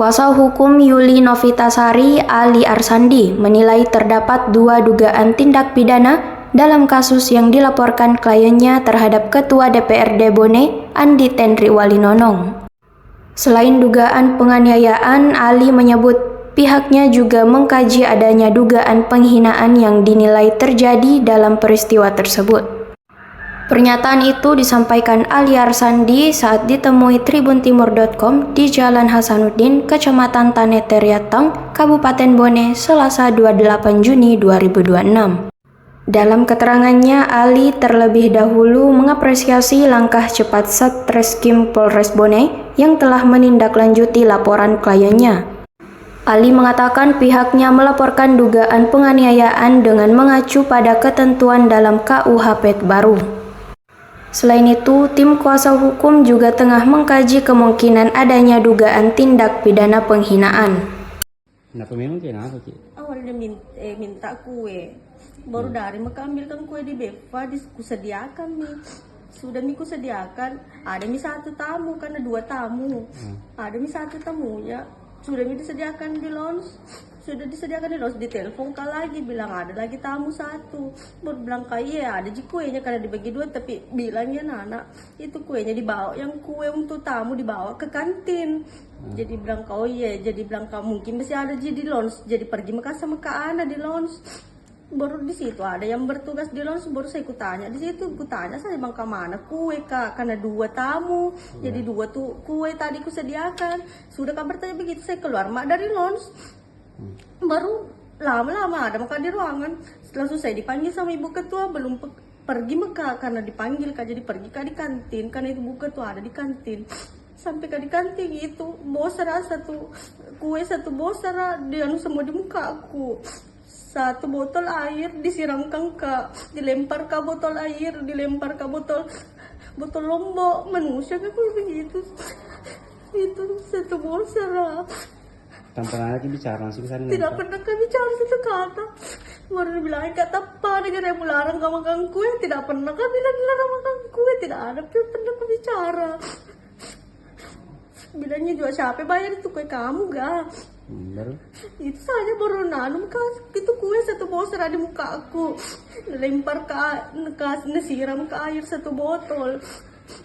Kuasa hukum Yuli Novitasari, Ali Arsandi, menilai terdapat 2 dugaan tindak pidana dalam kasus yang dilaporkan kliennya terhadap Ketua DPRD Bone, Andi Tenri Walinonong. Selain dugaan penganiayaan, Ali menyebut pihaknya juga mengkaji adanya dugaan penghinaan yang dinilai terjadi dalam peristiwa tersebut. Pernyataan itu disampaikan Ali Arsandi saat ditemui tribuntimur.com di Jalan Hasanuddin, Kecamatan Taneteriatang, Kabupaten Bone, Selasa 28 Juni 2026. Dalam keterangannya, Ali terlebih dahulu mengapresiasi langkah cepat Satreskrim Polres Bone yang telah menindaklanjuti laporan kliennya. Ali mengatakan pihaknya melaporkan dugaan penganiayaan dengan mengacu pada ketentuan dalam KUHP baru. Selain itu, tim kuasa hukum juga tengah mengkaji kemungkinan adanya dugaan tindak pidana penghinaan. Kenapa memang kenapa, Ci? Awal dia minta kue, baru dari mereka ambilkan kue di Beva, kusediakan nih. Sudah miku sediakan, ada mi 1 tamu karena 2 tamu. Ada mi 1 tamunya, sudah mi disediakan di lounge. Sudah disediakan di lounge, ditelepon lagi bilang ada lagi tamu 1. Baru bilang iya ada ji kuenya karena dibagi 2, tapi bilangnya Nana itu kuenya dibawa, yang kue untuk tamu dibawa ke kantin. Jadi bilang iya, jadi bilang mungkin masih ada ji di lounge, jadi pergi Mekah sama Kak Ana di lounge. Baru di situ ada yang bertugas di lounge, baru saya tanya di situ, tanya saya bang mana kue Kak, karena 2 tamu, jadi 2 tuh kue tadi ku sediakan. Sudah kabar tanya begitu, saya keluar mak dari lounge. Baru lama-lama ada maka di ruangan, langsung saya dipanggil sama ibu ketua, belum pergi Mekah karena dipanggil Kak, jadi pergi Kak di kantin, karena ibu ketua ada di kantin. Sampai Kak di kantin itu bosara 1 kue, 1 bosara dia semua di muka aku. 1 botol air disiramkan Kak, dilempar Kak botol air, dilempar Kak botol lombok, manusia Kak begitu. Itu 1 bosara. Tanpa lagi bicara langsung sana. Tidak pernah kami bicara 1 kata. Baru bilang kata apa dengan yang melarang kamu makan kue. Tidak pernah kami bilang makan kue. Tidak ada pernah kami bicara. Bilangnya juga siapa bayar itu kue kamu gak? Baru? Itu saja baru nanum itu kue 1 bosera di muka aku. Lempar nesiram ke air 1 botol.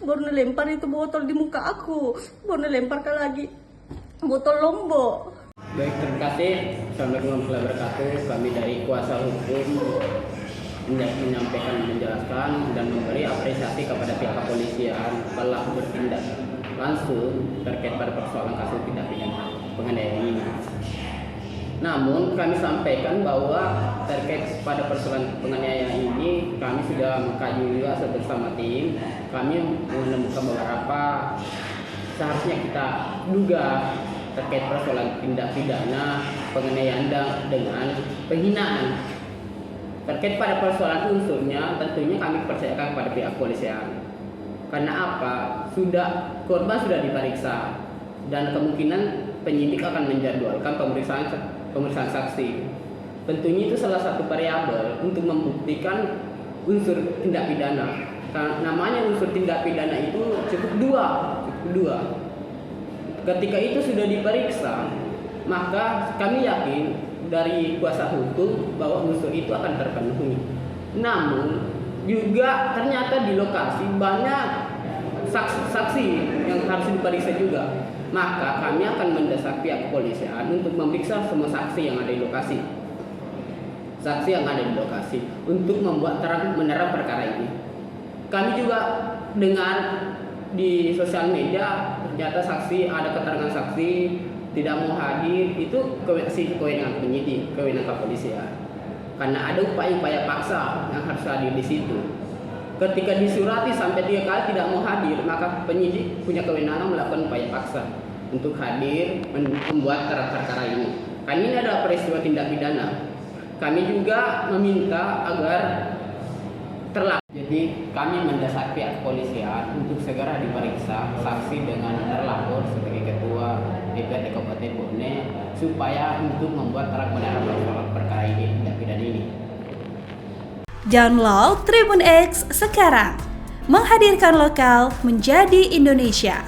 Baru lempar itu botol di muka aku. Baru lempar lagi botol lombok. Baik, terima kasih. Assalamualaikum warahmatullahi wabarakatuh. Kami dari kuasa hukum menjelaskan dan memberi apresiasi kepada pihak kepolisian telah bertindak langsung terkait pada persoalan kasus tindak pidana penganiayaan ini. Namun kami sampaikan bahwa terkait pada persoalan penganiayaan ini kami sudah mengkaji juga bersama tim. Kami menemukan beberapa seharusnya kita duga terkait persoalan tindak pidana penganiayaan dengan penghinaan. Terkait pada persoalan unsurnya, tentunya kami percayakan kepada pihak kepolisian. Karena apa? Korban sudah diperiksa dan kemungkinan penyidik akan menjadwalkan pemeriksaan saksi. Tentunya itu salah satu variabel untuk membuktikan unsur tindak pidana. Karena namanya unsur tindak pidana itu cukup dua. Ketika itu sudah diperiksa, maka kami yakin dari kuasa hukum bahwa unsur itu akan terpenuhi. Namun juga ternyata di lokasi banyak saksi yang harus diperiksa juga. Maka kami akan mendesak pihak kepolisian untuk memeriksa semua saksi yang ada di lokasi. Saksi yang ada di lokasi untuk membuat terang menerang perkara ini. Kami juga dengar di sosial media ternyata ada keterangan saksi tidak mau hadir, itu kewenangan penyidik, kewenangan kepolisian. Karena ada upaya paksa yang harus hadir di situ. Ketika disurati sampai 3 kali tidak mau hadir, maka penyidik punya kewenangan melakukan upaya paksa untuk hadir membuat terang perkara ini. Karena ini adalah peristiwa tindak pidana. Kami juga meminta agar Jadi kami mendesak pihak kepolisian untuk segera diperiksa saksi dengan terlapor sebagai ketua DPRD Kabupaten Bone supaya untuk membuat terang benerang perkara ini tindak pidana ini. Download Tribun X sekarang, menghadirkan lokal menjadi Indonesia.